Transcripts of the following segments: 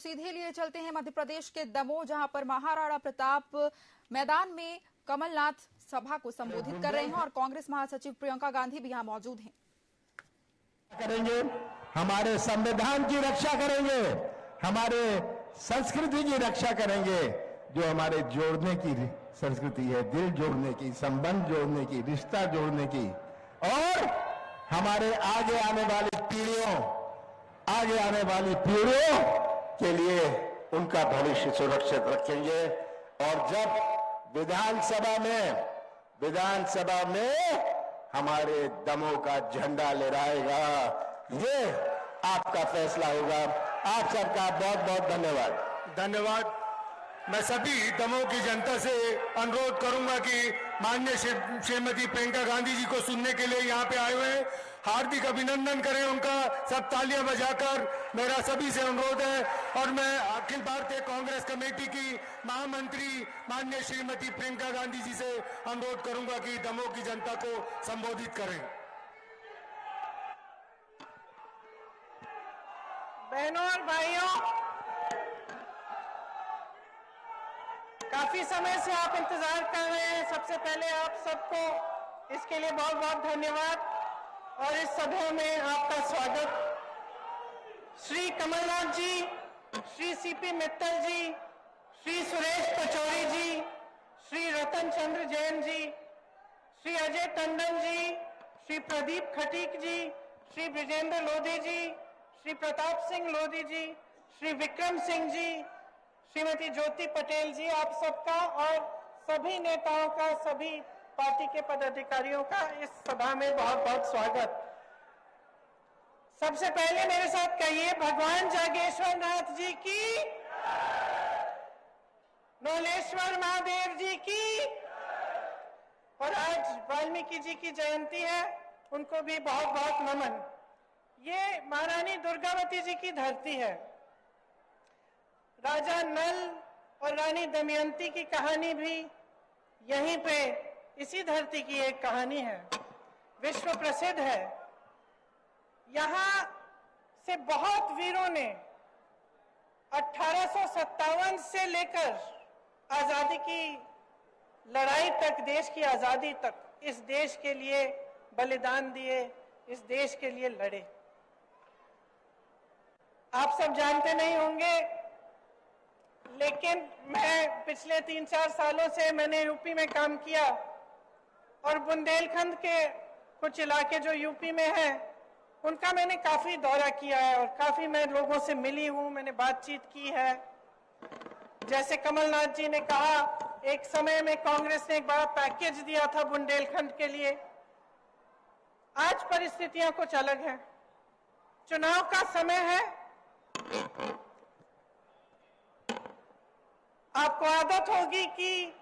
सीधे लिए चलते हैं मध्य प्रदेश के दमोह, जहां पर महाराणा प्रताप मैदान में कमलनाथ सभा को संबोधित कर रहे हैं और कांग्रेस महासचिव प्रियंका गांधी भी यहां मौजूद हैं। करेंगे, हमारे संविधान की रक्षा करेंगे, हमारे संस्कृति की रक्षा करेंगे, जो हमारे जोड़ने की संस्कृति है, दिल जोड़ने की, संबंध जोड़ने की, रिश्ता जोड़ने की, और हमारे आगे आने वाली पीढ़ियों के लिए उनका भविष्य सुरक्षित रखेंगे। और जब विधानसभा में हमारे दमोह का झंडा लहराएगा, ये आपका फैसला होगा। आप सबका बहुत बहुत धन्यवाद। मैं सभी दमोह की जनता से अनुरोध करूंगा कि माननीय श्रीमती प्रियंका गांधी जी को सुनने के लिए यहाँ पे आए हुए हैं, हार्दिक अभिनंदन करें उनका, सब तालियां बजाकर। मेरा सभी से अनुरोध है। और मैं अखिल भारतीय कांग्रेस कमेटी की महामंत्री माननीय श्रीमती प्रियंका गांधी जी से अनुरोध करूंगा कि दमोह की जनता को संबोधित करें। बहनों और भाइयों, काफी समय से आप इंतजार कर रहे हैं। सबसे पहले आप सबको इसके लिए बहुत बहुत धन्यवाद और इस सभा में आपका स्वागत। श्री कमलनाथ जी, श्री सीपी मित्तल जी, श्री सुरेश पचौरी जी, श्री रतन चंद्र जैन जी, श्री अजय टंडन जी, श्री प्रदीप खटीक जी, श्री ब्रिजेंद्र लोधी जी, श्री प्रताप सिंह लोधी जी, श्री विक्रम सिंह जी, श्रीमती ज्योति पटेल जी, आप सबका और सभी नेताओं का, सभी पार्टी के पदाधिकारियों का इस सभा में बहुत बहुत स्वागत। सबसे पहले मेरे साथ कहिए, भगवान जागेश्वर नाथ जी की, नौलेश्वर महादेव जी की। और आज वाल्मीकि जी की जयंती है, उनको भी बहुत बहुत नमन। ये महारानी दुर्गावती जी की धरती है। राजा नल और रानी दमयंती की कहानी भी यहीं पे, इसी धरती की एक कहानी है, विश्व प्रसिद्ध है। यहाँ से बहुत वीरों ने 1857 से लेकर आजादी की लड़ाई तक, देश की आजादी तक, इस देश के लिए बलिदान दिए, इस देश के लिए लड़े। आप सब जानते नहीं होंगे, लेकिन मैं पिछले 3-4 सालों से मैंने यूपी में काम किया और बुंदेलखंड के कुछ इलाके जो यूपी में हैं, उनका मैंने काफी दौरा किया है और काफी मैं लोगों से मिली हूं, मैंने बातचीत की है। जैसे कमलनाथ जी ने कहा, एक समय में कांग्रेस ने एक बड़ा पैकेज दिया था बुंदेलखंड के लिए। आज परिस्थितियां कुछ अलग हैं, चुनाव का समय है। आपको आदत होगी कि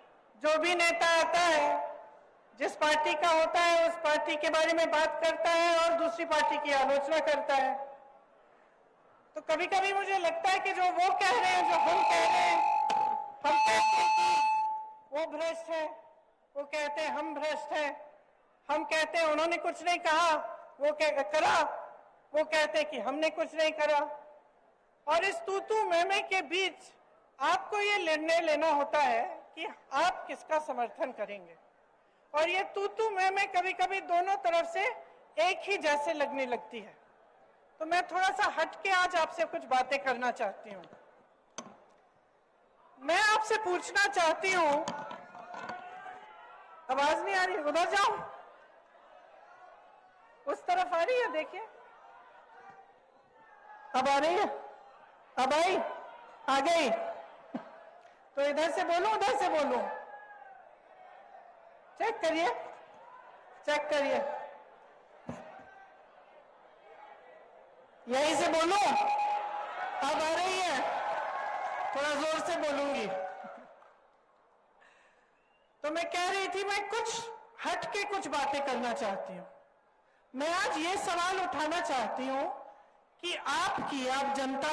जो भी नेता आता है, जिस पार्टी का होता है, उस पार्टी के बारे में बात करता है और दूसरी पार्टी की आलोचना करता है। तो कभी कभी मुझे लगता है कि जो वो कह रहे हैं, जो हम कह रहे हैं, हम कहते हैं कि वो भ्रष्ट है, वो कहते हैं हम भ्रष्ट हैं, हम कहते हैं उन्होंने कुछ नहीं कहा, वो करा, वो कहते हैं कि हमने कुछ नहीं करा। और इस तू मैं के बीच आपको ये निर्णय लेना होता है कि आप किसका समर्थन करेंगे। और ये तू मैं कभी कभी दोनों तरफ से एक ही जैसे लगने लगती है। तो मैं थोड़ा सा हट के आज आपसे कुछ बातें करना चाहती हूँ। मैं आपसे पूछना चाहती हूँ, आवाज नहीं आ रही, उधर जाऊं, उस तरफ आ रही है, देखिए अब आ रही है, अब आई, आ गई। तो इधर से बोलूं, उधर से बोलूं, चेक करिए, चेक करिए, यहीं से बोलूं, अब आ रही है, थोड़ा जोर से बोलूंगी। तो मैं कह रही थी, मैं कुछ हट के कुछ बातें करना चाहती हूं। मैं आज ये सवाल उठाना चाहती हूं कि आप जनता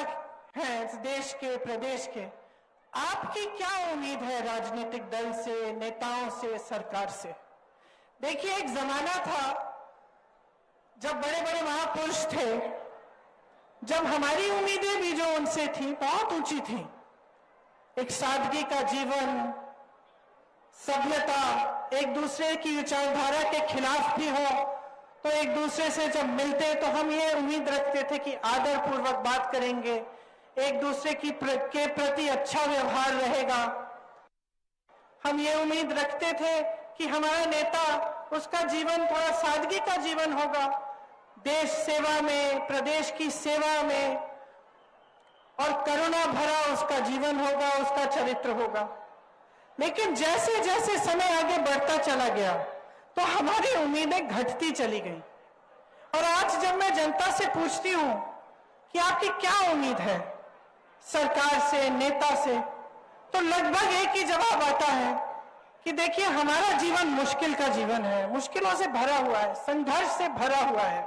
हैं इस देश के, प्रदेश के, आपकी क्या उम्मीद है राजनीतिक दल से, नेताओं से, सरकार से। देखिए, एक जमाना था जब बड़े बड़े महापुरुष थे, जब हमारी उम्मीदें भी जो उनसे थी बहुत ऊंची थी, एक सादगी का जीवन, सभ्यता, एक दूसरे की विचारधारा के खिलाफ भी हो, तो एक दूसरे से जब मिलते तो हम ये उम्मीद रखते थे कि आदर पूर्वक बात करेंगे, एक दूसरे के प्रति अच्छा व्यवहार रहेगा। हम ये उम्मीद रखते थे कि हमारा नेता, उसका जीवन थोड़ा सादगी का जीवन होगा, देश सेवा में, प्रदेश की सेवा में, और करुणा भरा उसका जीवन होगा, उसका चरित्र होगा। लेकिन जैसे जैसे समय आगे बढ़ता चला गया तो हमारी उम्मीदें घटती चली गई। और आज जब मैं जनता से पूछती हूं कि आपकी क्या उम्मीद है सरकार से, नेता से, तो लगभग एक ही जवाब आता है कि देखिए, हमारा जीवन मुश्किल का जीवन है, मुश्किलों से भरा हुआ है, संघर्ष से भरा हुआ है।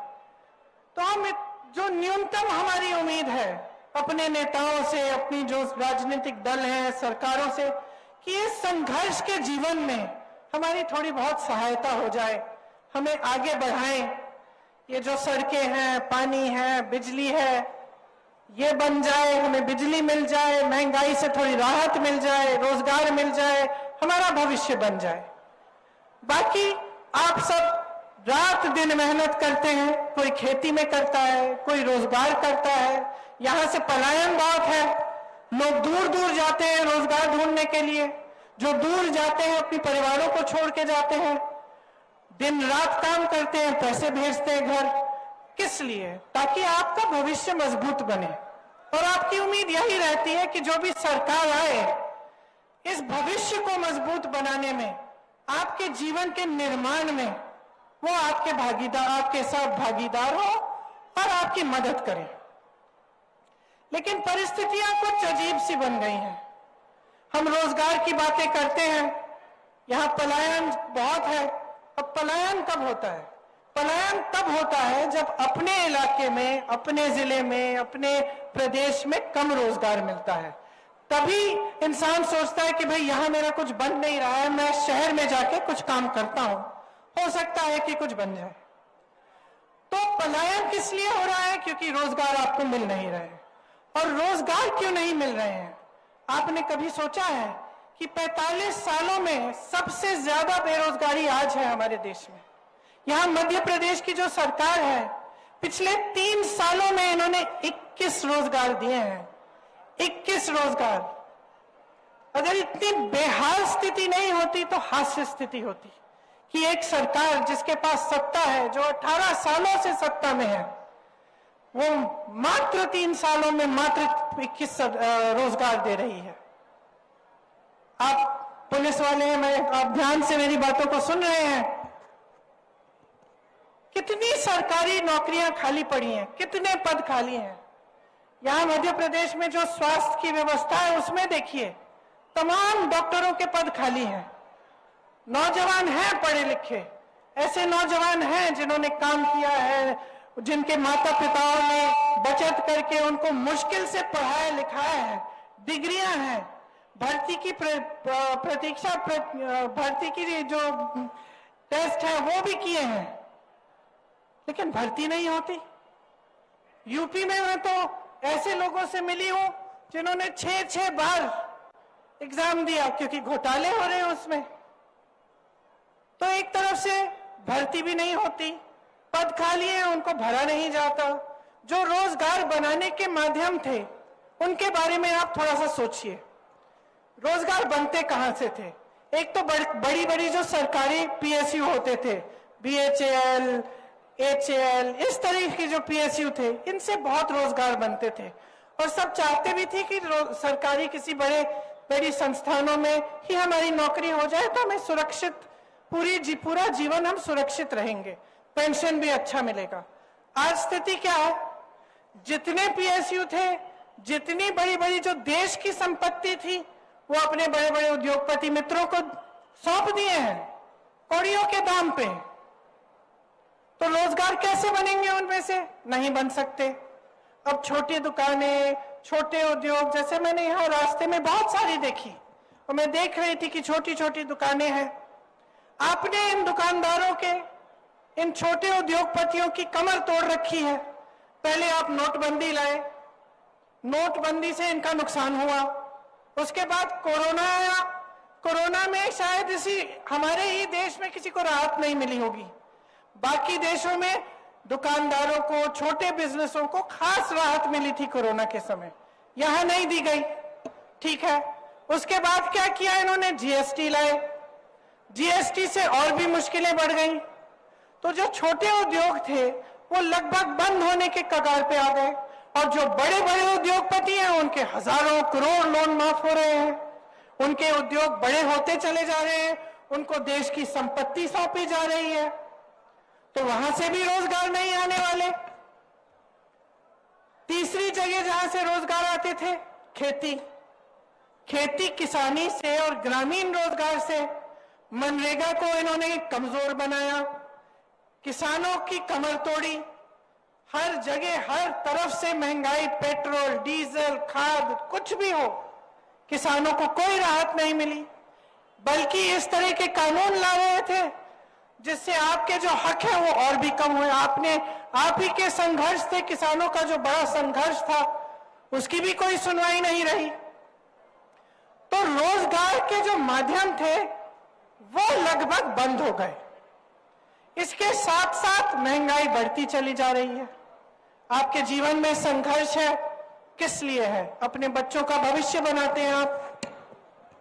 तो हम जो न्यूनतम हमारी उम्मीद है अपने नेताओं से, अपनी जो राजनीतिक दल है, सरकारों से, कि इस संघर्ष के जीवन में हमारी थोड़ी बहुत सहायता हो जाए, हमें आगे बढ़ाएं। ये जो सड़कें हैं, पानी है, बिजली है, ये बन जाए, हमें बिजली मिल जाए, महंगाई से थोड़ी राहत मिल जाए, रोजगार मिल जाए, हमारा भविष्य बन जाए। बाकी आप सब रात दिन मेहनत करते हैं, कोई खेती में करता है, कोई रोजगार करता है, यहां से पलायन बहुत है, लोग दूर दूर जाते हैं रोजगार ढूंढने के लिए, जो दूर जाते हैं अपने परिवारों को छोड़ के जाते हैं, दिन रात काम करते हैं, पैसे भेजते हैं घर, किस लिए? ताकि आपका भविष्य मजबूत बने। और आपकी उम्मीद यही रहती है कि जो भी सरकार आए, इस भविष्य को मजबूत बनाने में, आपके जीवन के निर्माण में वो आपके साथ भागीदार हो और आपकी मदद करे। लेकिन परिस्थितियां कुछ अजीब सी बन गई हैं। हम रोजगार की बातें करते हैं, यहाँ पलायन बहुत है। अब पलायन कब होता है? पलायन तब होता है जब अपने इलाके में, अपने जिले में, अपने प्रदेश में कम रोजगार मिलता है। तभी इंसान सोचता है कि भाई यहाँ मेरा कुछ बन नहीं रहा है, मैं शहर में जाके कुछ काम करता हूं, हो सकता है कि कुछ बन जाए। तो पलायन किस लिए हो रहा है? क्योंकि रोजगार आपको मिल नहीं रहे। और रोजगार क्यों नहीं मिल रहे हैं? आपने कभी सोचा है कि 45 सालों में सबसे ज्यादा बेरोजगारी आज है हमारे देश में। यहाँ मध्य प्रदेश की जो सरकार है, पिछले 3 सालों में इन्होंने 21 रोजगार दिए हैं। 21 रोजगार। अगर इतनी बेहाल स्थिति नहीं होती तो हास्य स्थिति होती कि एक सरकार जिसके पास सत्ता है, जो 18 सालों से सत्ता में है, वो मात्र 3 सालों में मात्र 21 रोजगार दे रही है। आप पुलिस वाले हैं, आप ध्यान से मेरी बातों को सुन रहे हैं। कितनी सरकारी नौकरियां खाली पड़ी हैं, कितने पद खाली हैं। यहां मध्य प्रदेश में जो स्वास्थ्य की व्यवस्था है, उसमें देखिए तमाम डॉक्टरों के पद खाली हैं। नौजवान हैं पढ़े लिखे, ऐसे नौजवान हैं जिन्होंने काम किया है, जिनके माता पिताओं ने बचत करके उनको मुश्किल से पढ़ाया लिखाया है, डिग्रियां हैं, भर्ती की प्रतीक्षा, भर्ती की जो टेस्ट है वो भी किए हैं, लेकिन भर्ती नहीं होती। यूपी में मैं तो ऐसे लोगों से मिली हूं जिन्होंने 6 बार एग्जाम दिया क्योंकि घोटाले हो रहे हैं उसमें। तो एक तरफ से भर्ती भी नहीं होती, पद खाली है, उनको भरा नहीं जाता। जो रोजगार बनाने के माध्यम थे, उनके बारे में आप थोड़ा सा सोचिए। रोजगार बनते कहां से थे? एक तो बड़ी बड़ी जो सरकारी पीएसयू होते थे, बीएचएल, एचएल, इस तरह के जो पीएसयू थे, इनसे बहुत रोजगार बनते थे। और सब चाहते भी थे कि सरकारी किसी बड़ी संस्थानों में ही हमारी नौकरी हो जाए तो हमें सुरक्षित, पूरा जीवन हम सुरक्षित रहेंगे, पेंशन भी अच्छा मिलेगा। आज स्थिति क्या है? जितने पीएसयू थे, जितनी बड़ी बड़ी जो देश की संपत्ति थी, वो अपने बड़े बड़े उद्योगपति मित्रों को सौंप दिए हैं कौड़ियों के दाम पे। तो रोजगार कैसे बनेंगे उनमें से? नहीं बन सकते। अब छोटी दुकानें, छोटे उद्योग, जैसे मैंने यहाँ रास्ते में बहुत सारी देखी और मैं देख रही थी कि छोटी छोटी दुकानें हैं। आपने इन दुकानदारों के, इन छोटे उद्योगपतियों की कमर तोड़ रखी है। पहले आप नोटबंदी लाए, नोटबंदी से इनका नुकसान हुआ। उसके बाद कोरोना आया, कोरोना में शायद हमारे ही देश में किसी को राहत नहीं मिली होगी। बाकी देशों में दुकानदारों को, छोटे बिजनेसों को खास राहत मिली थी कोरोना के समय, यहां नहीं दी गई। ठीक है, उसके बाद क्या किया इन्होंने? जीएसटी लाए, जीएसटी से और भी मुश्किलें बढ़ गई। तो जो छोटे उद्योग थे वो लगभग बंद होने के कगार पे आ गए, और जो बड़े बड़े उद्योगपति हैं उनके हजारों करोड़ लोन माफ हो रहे हैं, उनके उद्योग बड़े होते चले जा रहे हैं, उनको देश की संपत्ति सौंपी जा रही है, तो वहां से भी रोजगार नहीं आने वाले। तीसरी जगह जहां से रोजगार आते थे, खेती, खेती किसानी से और ग्रामीण रोजगार से। मनरेगा को इन्होंने कमजोर बनाया, किसानों की कमर तोड़ी, हर जगह हर तरफ से महंगाई, पेट्रोल, डीजल, खाद, कुछ भी हो, किसानों को कोई राहत नहीं मिली, बल्कि इस तरह के कानून ला रहे थे जिससे आपके जो हक है वो और भी कम हुए। आप ही के संघर्ष से, किसानों का जो बड़ा संघर्ष था, उसकी भी कोई सुनवाई नहीं रही। तो रोजगार के जो माध्यम थे वो लगभग बंद हो गए। इसके साथ साथ महंगाई बढ़ती चली जा रही है। आपके जीवन में संघर्ष है, किस लिए है? अपने बच्चों का भविष्य बनाते हैं आप,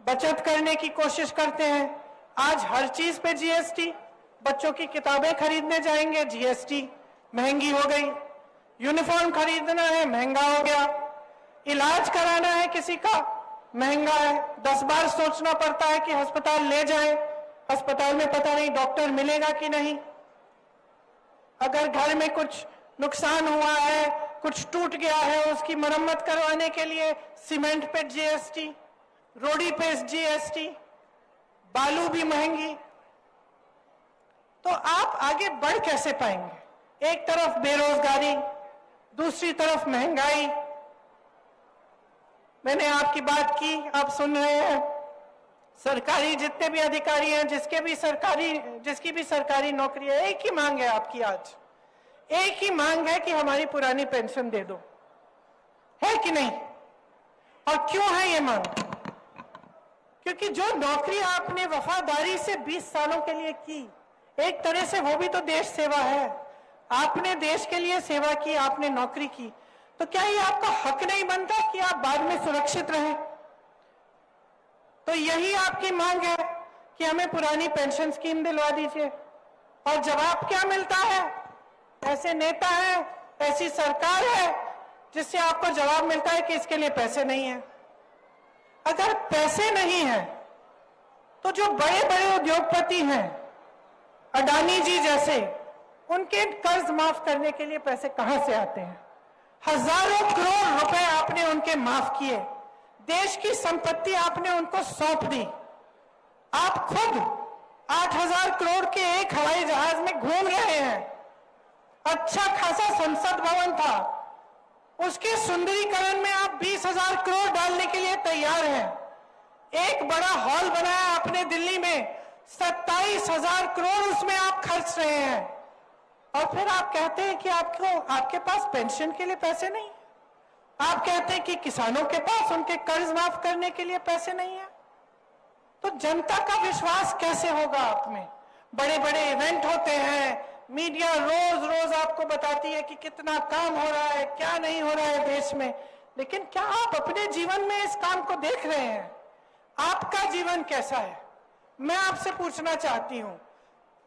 बचत करने की कोशिश करते हैं। आज हर चीज पे जीएसटी, बच्चों की किताबें खरीदने जाएंगे, जीएसटी महंगी हो गई, यूनिफॉर्म खरीदना है, महंगा हो गया, इलाज कराना है किसी का, महंगा है, 10 बार सोचना पड़ता है कि अस्पताल ले जाएं, अस्पताल में पता नहीं डॉक्टर मिलेगा कि नहीं। अगर घर में कुछ नुकसान हुआ है, कुछ टूट गया है, उसकी मरम्मत करवाने के लिए सीमेंट पे जीएसटी, रोड़ी पे जीएसटी, बालू भी महंगी। तो आप आगे बढ़ कैसे पाएंगे? एक तरफ बेरोजगारी, दूसरी तरफ महंगाई। मैंने आपकी बात की, आप सुन रहे हैं। सरकारी जितने भी अधिकारी हैं, जिसकी भी सरकारी नौकरी है, एक ही मांग है आपकी आज, एक ही मांग है कि हमारी पुरानी पेंशन दे दो, है कि नहीं? और क्यों है ये मांग? क्योंकि जो नौकरी आपने वफादारी से 20 सालों के लिए की, एक तरह से वो भी तो देश सेवा है। आपने देश के लिए सेवा की, आपने नौकरी की, तो क्या ये आपका हक नहीं बनता कि आप बाद में सुरक्षित रहें? तो यही आपकी मांग है कि हमें पुरानी पेंशन स्कीम दिलवा दीजिए। और जवाब क्या मिलता है? ऐसे नेता है, ऐसी सरकार है जिससे आपको जवाब मिलता है कि इसके लिए पैसे नहीं है। अगर पैसे नहीं है तो जो बड़े बड़े उद्योगपति हैं, अडानी जी जैसे, उनके कर्ज माफ करने के लिए पैसे कहां से आते हैं? हजारों करोड़ रुपए आपने उनके माफ किए, देश की संपत्ति आपने उनको सौंप दी। आप खुद 8,000 करोड़ के एक हवाई जहाज में घूम रहे हैं। अच्छा खासा संसद भवन था, उसके सुंदरीकरण में आप 20,000 करोड़ डालने के लिए तैयार हैं। एक बड़ा हॉल बनाया आपने दिल्ली में, 27,000 करोड़ उसमें आप खर्च रहे हैं, और फिर आप कहते हैं कि आपके पास पेंशन के लिए पैसे नहीं। आप कहते हैं कि किसानों के पास उनके कर्ज माफ करने के लिए पैसे नहीं है। तो जनता का विश्वास कैसे होगा आप में? बड़े बड़े इवेंट होते हैं, मीडिया रोज रोज आपको बताती है कि कितना काम हो रहा है, क्या नहीं हो रहा है देश में, लेकिन क्या आप अपने जीवन में इस काम को देख रहे हैं? आपका जीवन कैसा है? मैं आपसे पूछना चाहती हूं,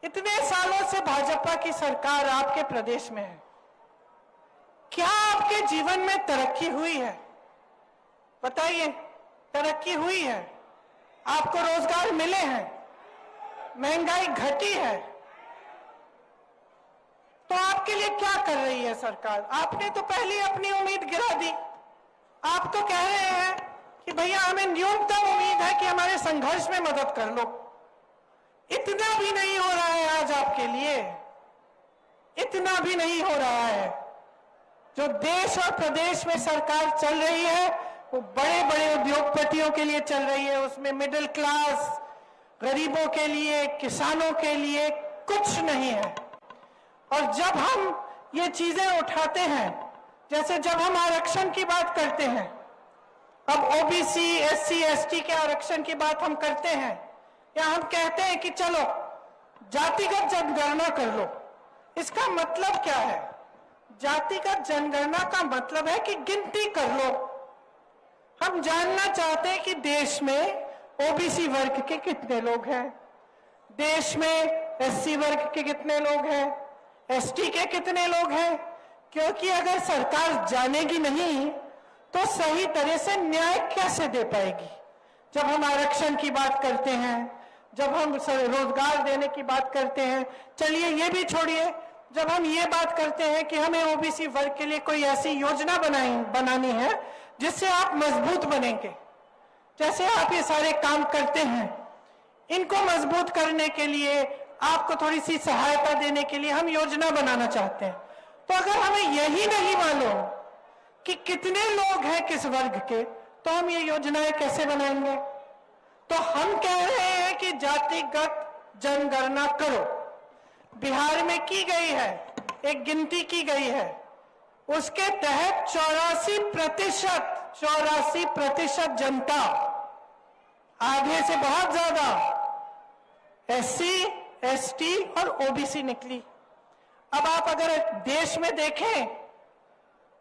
इतने सालों से भाजपा की सरकार आपके प्रदेश में है, क्या आपके जीवन में तरक्की हुई है? बताइए, तरक्की हुई है? आपको रोजगार मिले हैं? महंगाई घटी है? तो आपके लिए क्या कर रही है सरकार? आपने तो पहले अपनी उम्मीद गिरा दी। आप तो कह रहे हैं कि भैया हमें न्यूनतम उम्मीद है कि हमारे संघर्ष में मदद कर लो। इतना भी नहीं हो रहा है आज आपके लिए, इतना भी नहीं हो रहा है। जो देश और प्रदेश में सरकार चल रही है वो बड़े बड़े उद्योगपतियों के लिए चल रही है, उसमें मिडिल क्लास, गरीबों के लिए, किसानों के लिए कुछ नहीं है। और जब हम ये चीजें उठाते हैं जैसे जब हम आरक्षण की बात करते हैं, अब ओबीसी एससी एसटी के आरक्षण की बात हम करते हैं, या हम कहते हैं कि चलो जातिगत जनगणना कर लो, इसका मतलब क्या है? जातिगत जनगणना का मतलब है कि गिनती कर लो। हम जानना चाहते हैं कि देश में ओबीसी वर्ग के कितने लोग हैं, देश में एससी वर्ग के कितने लोग हैं, एसटी के कितने लोग हैं, क्योंकि अगर सरकार जानेगी नहीं तो सही तरह से न्याय कैसे दे पाएगी? जब हम आरक्षण की बात करते हैं, जब हम रोजगार देने की बात करते हैं, चलिए ये भी छोड़िए, जब हम ये बात करते हैं कि हमें ओबीसी वर्ग के लिए कोई ऐसी योजना बनानी है जिससे आप मजबूत बनेंगे, जैसे आप ये सारे काम करते हैं, इनको मजबूत करने के लिए, आपको थोड़ी सी सहायता देने के लिए हम योजना बनाना चाहते हैं। तो अगर हमें यही नहीं मालूम कि कितने लोग हैं किस वर्ग के, तो हम ये योजनाएं कैसे बनाएंगे? तो हम कह रहे हैं कि जातिगत जनगणना करो। बिहार में की गई है, एक गिनती की गई है, उसके तहत 84% जनता, आधे से बहुत ज्यादा एससी एसटी और ओबीसी निकली। अब आप अगर देश में देखें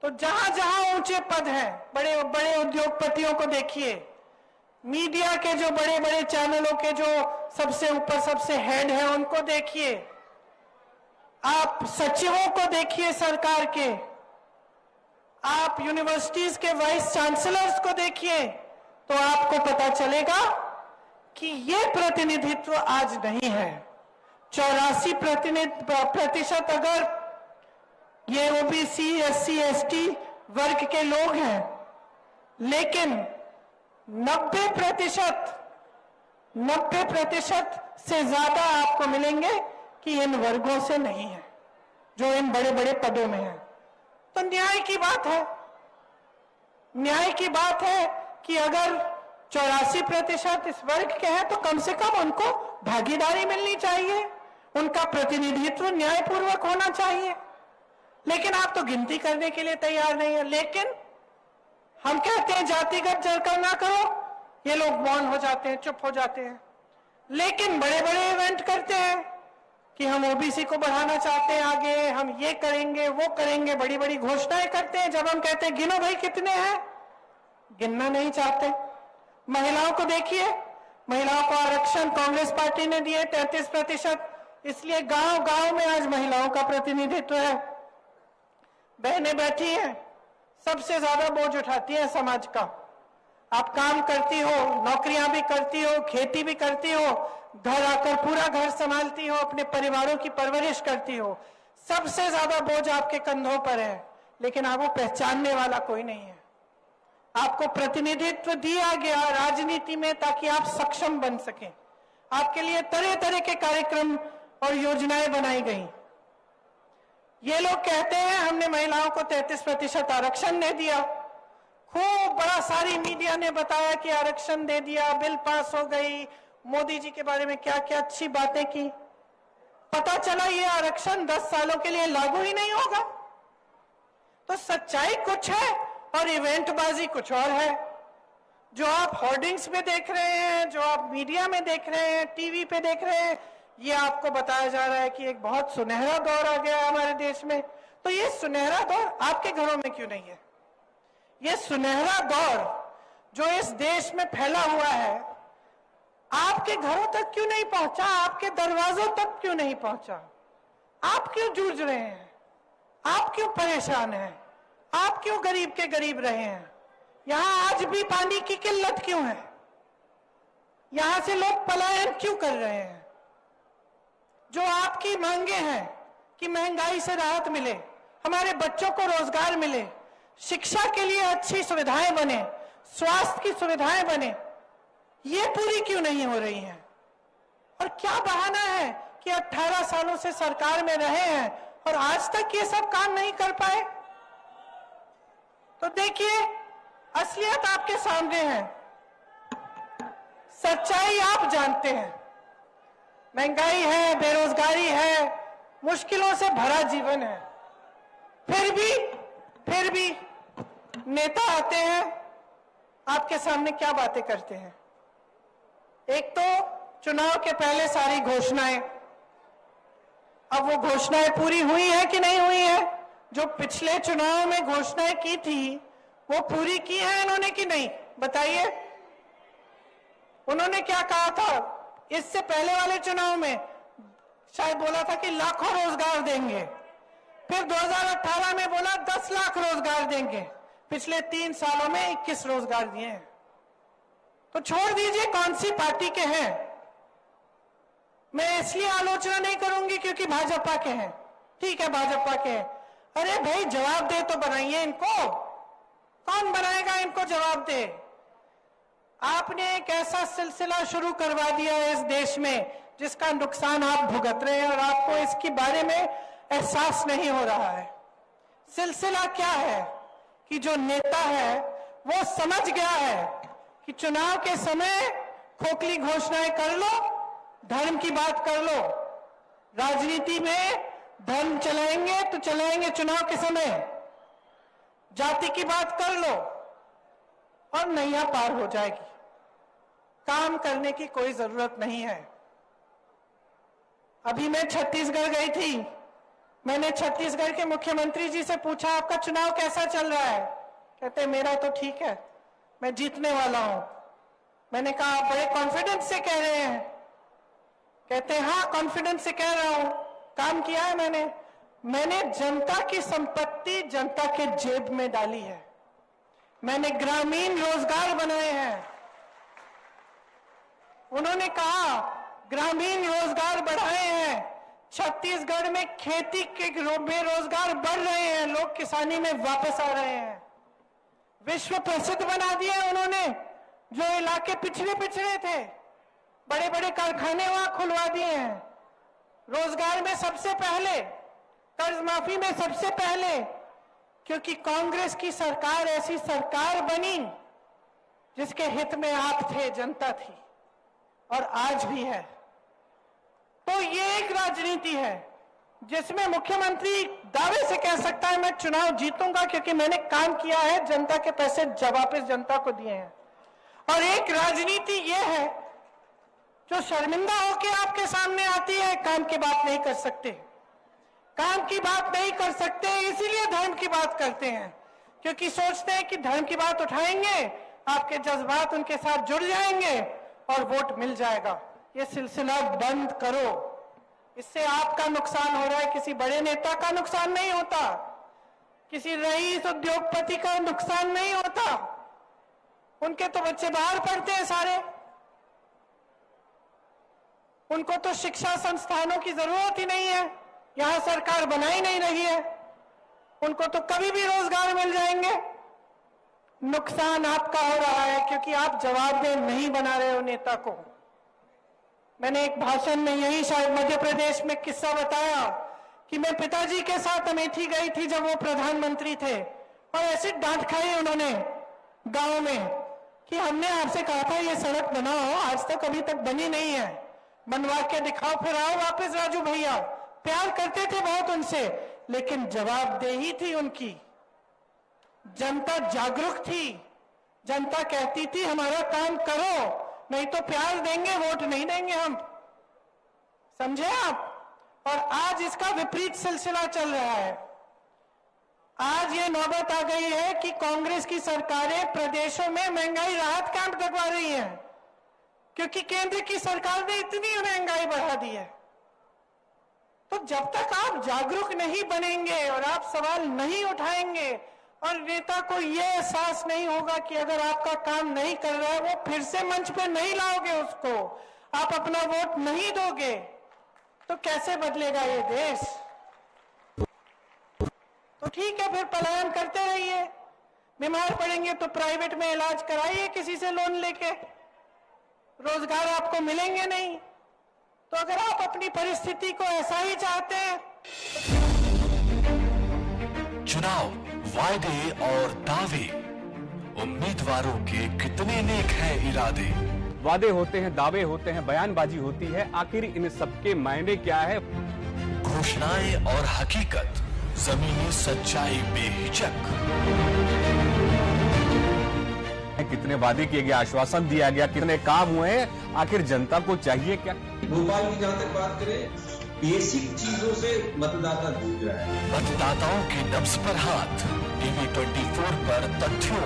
तो जहां जहां ऊंचे पद हैं, बड़े बड़े उद्योगपतियों को देखिए, मीडिया के जो बड़े बड़े चैनलों के जो सबसे ऊपर सबसे हेड हैं उनको देखिए, आप सचिवों को देखिए सरकार के, आप यूनिवर्सिटीज के वाइस चांसलर्स को देखिए, तो आपको पता चलेगा कि ये प्रतिनिधित्व आज नहीं है। 84% अगर ये ओबीसी एससी एसटी वर्ग के लोग हैं, लेकिन 90% से ज्यादा आपको मिलेंगे कि इन वर्गों से नहीं है, जो इन बड़े बड़े पदों में है। तो न्याय की बात है, न्याय की बात है कि अगर 84% इस वर्ग के हैं तो कम से कम उनको भागीदारी मिलनी चाहिए, उनका प्रतिनिधित्व न्यायपूर्वक होना चाहिए। लेकिन आप तो गिनती करने के लिए तैयार नहीं है। लेकिन हम कहते हैं जातिगत जनगणना करो, ये लोग मौन हो जाते हैं, चुप हो जाते हैं। लेकिन बड़े बड़े इवेंट करते हैं कि हम ओबीसी को बढ़ाना चाहते हैं आगे, हम ये करेंगे वो करेंगे, बड़ी बड़ी घोषणाएं करते हैं। जब हम कहते हैं गिनो भाई कितने हैं, गिनना नहीं चाहते। महिलाओं को देखिए, महिलाओं को आरक्षण कांग्रेस पार्टी ने दिए 33%, इसलिए गांव गांव में आज महिलाओं का प्रतिनिधित्व है। बहनें बैठी हैं, सबसे ज्यादा बोझ उठाती है समाज का। आप काम करती हो, नौकरियां भी करती हो, खेती भी करती हो, घर आकर पूरा घर संभालती हो, अपने परिवारों की परवरिश करती हो, सबसे ज्यादा बोझ आपके कंधों पर है। लेकिन आपको पहचानने वाला कोई नहीं है। आपको प्रतिनिधित्व दिया गया राजनीति में ताकि आप सक्षम बन सकें। आपके लिए तरह तरह के कार्यक्रम और योजनाएं बनाई गई। ये लोग कहते हैं हमने महिलाओं को 33% आरक्षण दे दिया, खूब बड़ा सारी मीडिया ने बताया कि आरक्षण दे दिया, बिल पास हो गई, मोदी जी के बारे में क्या क्या अच्छी बातें की। पता चला ये आरक्षण 10 सालों के लिए लागू ही नहीं होगा। तो सच्चाई कुछ है और इवेंटबाजी कुछ और है। जो आप होर्डिंग्स में देख रहे हैं, जो आप मीडिया में देख रहे हैं, टीवी पे देख रहे हैं, ये आपको बताया जा रहा है कि एक बहुत सुनहरा दौर आ गया है हमारे देश में। तो ये सुनहरा दौर आपके घरों में क्यों नहीं है? ये सुनहरा दौर जो इस देश में फैला हुआ है आपके घरों तक क्यों नहीं पहुंचा? आपके दरवाजों तक क्यों नहीं पहुंचा? आप क्यों जूझ रहे हैं? आप क्यों परेशान हैं? आप क्यों गरीब के गरीब रहे हैं? यहां आज भी पानी की किल्लत क्यों है? यहां से लोग पलायन क्यों कर रहे हैं? जो आपकी मांगे हैं कि महंगाई से राहत मिले, हमारे बच्चों को रोजगार मिले, शिक्षा के लिए अच्छी सुविधाएं बने, स्वास्थ्य की सुविधाएं बने, ये पूरी क्यों नहीं हो रही हैं? और क्या बहाना है कि 18 सालों से सरकार में रहे हैं और आज तक ये सब काम नहीं कर पाए? तो देखिए, असलियत आपके सामने है, सच्चाई आप जानते हैं। महंगाई है, बेरोजगारी है, मुश्किलों से भरा जीवन है, फिर भी फिर भी नेता आते हैं, आपके सामने क्या बातें करते हैं। एक तो चुनाव के पहले सारी घोषणाएं, अब वो घोषणाएं पूरी हुई है कि नहीं हुई है? जो पिछले चुनाव में घोषणाएं की थी वो पूरी की है इन्होंने कि नहीं? बताइए। उन्होंने क्या कहा था इससे पहले वाले चुनाव में? शायद बोला था कि लाखों रोजगार देंगे, फिर 2018 में बोला 10 लाख रोजगार देंगे। पिछले 3 सालों में 21 रोजगार दिए हैं। तो छोड़ दीजिए कौन सी पार्टी के हैं, मैं इसलिए आलोचना नहीं करूंगी क्योंकि भाजपा के हैं। ठीक है, भाजपा के हैं। अरे भाई जवाब दे तो बनाइए इनको, कौन बनाएगा इनको जवाब दे? आपने एक ऐसा सिलसिला शुरू करवा दिया है इस देश में जिसका नुकसान आप भुगत रहे हैं और आपको इसके बारे में एहसास नहीं हो रहा है। सिलसिला क्या है कि जो नेता है वो समझ गया है कि चुनाव के समय खोखली घोषणाएं कर लो, धर्म की बात कर लो। राजनीति में धर्म चलाएंगे तो चलाएंगे चुनाव के समय, जाति की बात कर लो और नैया पार हो जाएगी। काम करने की कोई जरूरत नहीं है। अभी मैं छत्तीसगढ़ गई थी, मैंने छत्तीसगढ़ के मुख्यमंत्री जी से पूछा आपका चुनाव कैसा चल रहा है? कहते मेरा तो ठीक है, मैं जीतने वाला हूं। मैंने कहा आप बड़े कॉन्फिडेंस से कह रहे हैं? कहते हाँ कॉन्फिडेंस से कह रहा हूं, काम किया है मैंने जनता की संपत्ति जनता के जेब में डाली है, मैंने ग्रामीण रोजगार बनाए हैं। उन्होंने कहा ग्रामीण रोजगार बढ़ाए हैं, छत्तीसगढ़ में खेती के बेरोजगार बढ़ रहे हैं, लोग किसानी में वापस आ रहे हैं। विश्व प्रसिद्ध बना दिया उन्होंने, जो इलाके पिछड़े थे बड़े बड़े कारखाने वहां खुलवा दिए हैं। रोजगार में सबसे पहले, कर्ज माफी में सबसे पहले, क्योंकि कांग्रेस की सरकार ऐसी सरकार बनी जिसके हित में आप थे, जनता थी और आज भी है। तो ये एक राजनीति है जिसमें मुख्यमंत्री दावे से कह सकता है मैं चुनाव जीतूंगा क्योंकि मैंने काम किया है, जनता के पैसे वापस जनता को दिए हैं। और एक राजनीति ये है जो शर्मिंदा होकर आपके सामने आती है, काम की बात नहीं कर सकते, काम की बात नहीं कर सकते, इसीलिए धर्म की बात करते हैं, क्योंकि सोचते हैं कि धर्म की बात उठाएंगे, आपके जज्बात उनके साथ जुड़ जाएंगे और वोट मिल जाएगा। ये सिलसिला बंद करो, इससे आपका नुकसान हो रहा है, किसी बड़े नेता का नुकसान नहीं होता, किसी रईस उद्योगपति का नुकसान नहीं होता। उनके तो बच्चे बाहर पढ़ते हैं सारे, उनको तो शिक्षा संस्थानों की जरूरत ही नहीं है, यहां सरकार बना ही नहीं रही है, उनको तो कभी भी रोजगार मिल जाएंगे। नुकसान आपका हो रहा है क्योंकि आप जवाबदेह नहीं बना रहे हो नेता को। मैंने एक भाषण में यही शायद मध्य प्रदेश में किस्सा बताया कि मैं पिताजी के साथ अमेठी गई थी जब वो प्रधानमंत्री थे, और ऐसी डांट खाई उन्होंने गांव में कि हमने आपसे कहा था ये सड़क बनाओ, आज तक अभी तक बनी नहीं है, बनवा के दिखाओ, फिर आओ वापस राजू भैया। प्यार करते थे बहुत उनसे, लेकिन जवाबदेही थी उनकी। जनता जागरूक थी, जनता कहती थी हमारा काम करो, नहीं तो प्यार देंगे, वोट नहीं देंगे हम। समझे आप? और आज इसका विपरीत सिलसिला चल रहा है। आज ये नौबत आ गई है कि कांग्रेस की सरकारें प्रदेशों में महंगाई राहत कैंप लगवा रही हैं, क्योंकि केंद्र की सरकार ने इतनी महंगाई बढ़ा दी है। तो जब तक आप जागरूक नहीं बनेंगे और आप सवाल नहीं उठाएंगे और नेता को यह एहसास नहीं होगा कि अगर आपका काम नहीं कर रहा है, वो फिर से मंच पे नहीं लाओगे उसको, आप अपना वोट नहीं दोगे, तो कैसे बदलेगा ये देश? तो ठीक है, फिर पलायन करते रहिए, बीमार पड़ेंगे तो प्राइवेट में इलाज कराइए किसी से लोन लेके, रोजगार आपको मिलेंगे नहीं। तो अगर आप अपनी परिस्थिति को ऐसा ही चाहते हैं। चुनाव, वायदे और दावे, उम्मीदवारों के कितने नेक हैं इरादे। वादे होते हैं, दावे होते हैं, बयानबाजी होती है, आखिर इन सबके मायने क्या है? घोषणाएं और हकीकत, जमीनी सच्चाई बेहिचक। कितने वादे किए गए, आश्वासन दिया गया, कितने काम हुए हैं, आखिर जनता को चाहिए क्या? भोपाल की जहां तक बात करें, बेसिक चीजों से मतदाता जूझ रहा है। मतदाताओं की नब्ज पर हाथ, टीवी 24 पर तथ्यों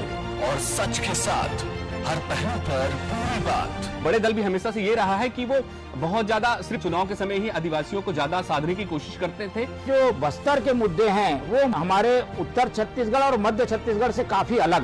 और सच के साथ हर पहलू पर पूरी बात। बड़े दल भी हमेशा से ये रहा है कि वो बहुत ज्यादा सिर्फ चुनाव के समय ही आदिवासियों को ज्यादा साधने की कोशिश करते थे। जो बस्तर के मुद्दे हैं वो हमारे उत्तर छत्तीसगढ़ और मध्य छत्तीसगढ़ से काफी अलग